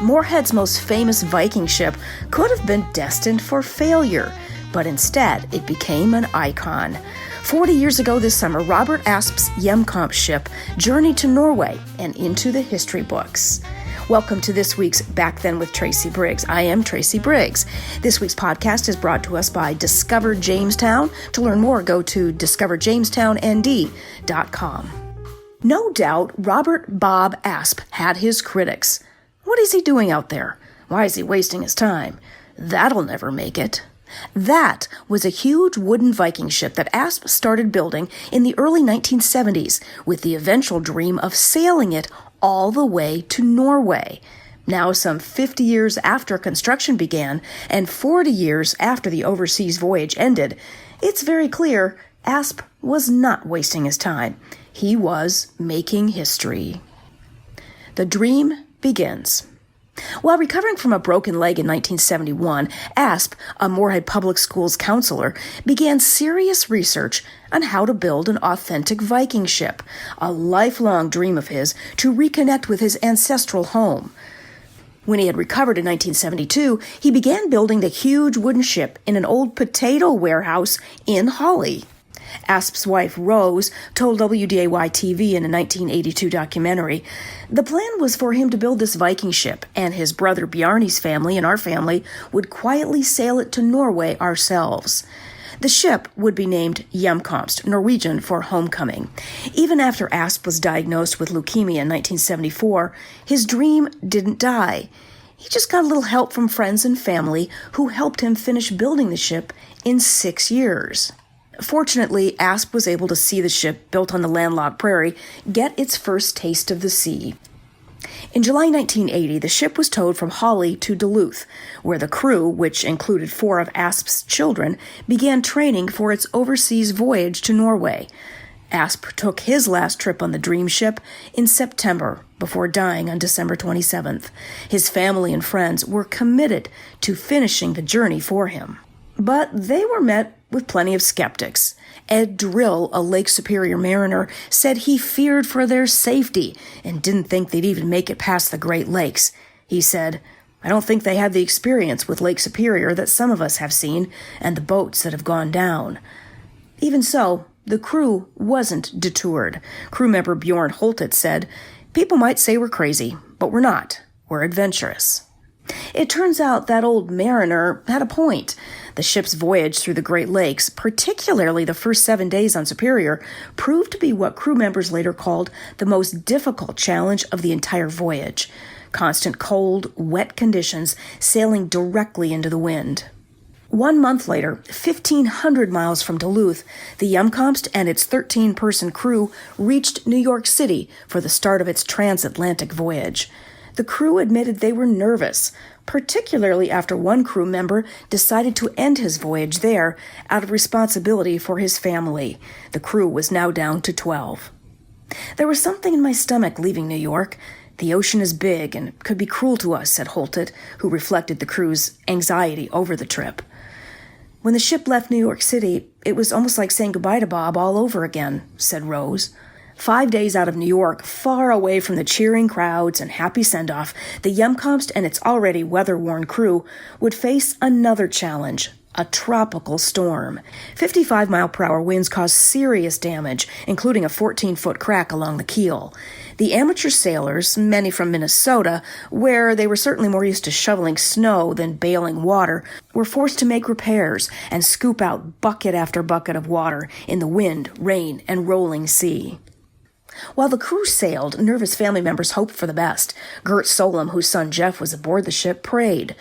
Moorhead's most famous Viking ship could have been destined for failure, but instead it became an icon. 40 years ago this summer, Robert Asp's Hjemkomst ship journeyed to Norway and into the history books. Welcome to this week's Back Then with Tracy Briggs. I am Tracy Briggs. This week's podcast is brought to us by Discover Jamestown. To learn more, go to discoverjamestownd.com. No doubt, Robert Bob Asp had his critics. What is he doing out there? Why is he wasting his time? That'll never make it. That was a huge wooden Viking ship that Asp started building in the early 1970s with the eventual dream of sailing it all the way to Norway. Now, some 50 years after construction began and 40 years after the overseas voyage ended, it's very clear Asp was not wasting his time. He was making history. The dream begins. While recovering from a broken leg in 1971, Asp, a Moorhead Public Schools counselor, began serious research on how to build an authentic Viking ship, a lifelong dream of his to reconnect with his ancestral home. When he had recovered in 1972, he began building the huge wooden ship in an old potato warehouse in Holly. Asp's wife, Rose, told WDAY-TV in a 1982 documentary, the plan was for him to build this Viking ship, and his brother Bjarne's family and our family would quietly sail it to Norway ourselves. The ship would be named Hjemkomst, Norwegian for homecoming. Even after Asp was diagnosed with leukemia in 1974, his dream didn't die. He just got a little help from friends and family who helped him finish building the ship in 6 years. Fortunately, Asp was able to see the ship, built on the landlocked prairie, get its first taste of the sea. In July 1980, the ship was towed from Holly to Duluth, where the crew, which included 4 of Asp's children, began training for its overseas voyage to Norway. Asp took his last trip on the dream ship in September, before dying on December 27th. His family and friends were committed to finishing the journey for him. But they were met with plenty of skeptics. Ed Drill, a Lake Superior mariner, said he feared for their safety and didn't think they'd even make it past the Great Lakes. He said, I don't think they had the experience with Lake Superior that some of us have seen and the boats that have gone down. Even so, the crew wasn't deterred. Crew member Bjorn Holtet said, people might say we're crazy, but we're not. We're adventurous. It turns out that old mariner had a point. The ship's voyage through the Great Lakes, particularly the first 7 days on Superior, proved to be what crew members later called the most difficult challenge of the entire voyage. Constant cold, wet conditions, sailing directly into the wind. 1 month later, 1,500 miles from Duluth, the Hjemkomst and its 13-person crew reached New York City for the start of its transatlantic voyage. The crew admitted they were nervous, particularly after one crew member decided to end his voyage there out of responsibility for his family. The crew was now down to 12. There was something in my stomach leaving New York. The ocean is big and could be cruel to us, said Holtet, who reflected the crew's anxiety over the trip. When the ship left New York City, it was almost like saying goodbye to Bob all over again, said Rose. 5 days out of New York, far away from the cheering crowds and happy send-off, the Hjemkomst and its already weather-worn crew would face another challenge, a tropical storm. 55-mile-per-hour winds caused serious damage, including a 14-foot crack along the keel. The amateur sailors, many from Minnesota, where they were certainly more used to shoveling snow than bailing water, were forced to make repairs and scoop out bucket after bucket of water in the wind, rain, and rolling sea. While the crew sailed, nervous family members hoped for the best. Gert Solem, whose son Jeff was aboard the ship, prayed.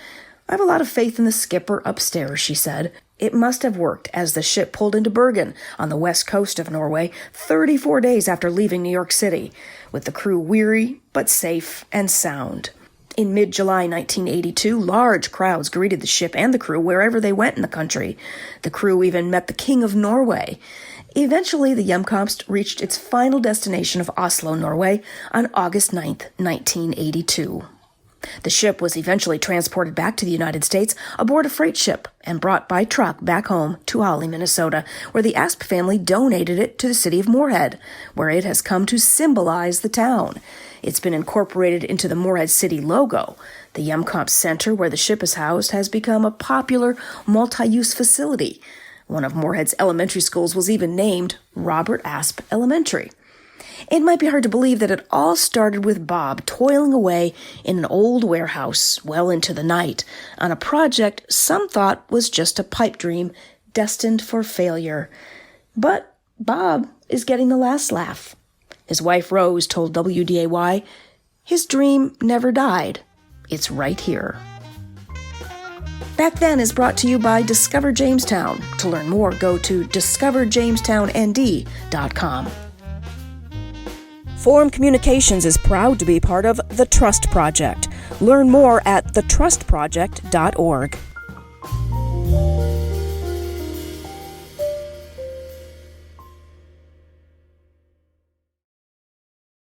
I have a lot of faith in the skipper upstairs, she said. It must have worked as the ship pulled into Bergen on the west coast of Norway 34 days after leaving New York City, with the crew weary but safe and sound. In mid-July 1982, large crowds greeted the ship and the crew wherever they went in the country. The crew even met the King of Norway. Eventually, the Hjemkomst reached its final destination of Oslo, Norway, on August 9, 1982. The ship was eventually transported back to the United States aboard a freight ship and brought by truck back home to Holly, Minnesota, where the Asp family donated it to the city of Moorhead, where it has come to symbolize the town. It's been incorporated into the Moorhead City logo. The Hjemkomst Center, where the ship is housed, has become a popular multi-use facility. One of Moorhead's elementary schools was even named Robert Asp Elementary. It might be hard to believe that it all started with Bob toiling away in an old warehouse well into the night on a project some thought was just a pipe dream destined for failure. But Bob is getting the last laugh. His wife Rose told WDAY, his dream never died. It's right here. Back Then is brought to you by Discover Jamestown. To learn more, go to discoverjamestownd.com. Forum Communications is proud to be part of The Trust Project. Learn more at thetrustproject.org.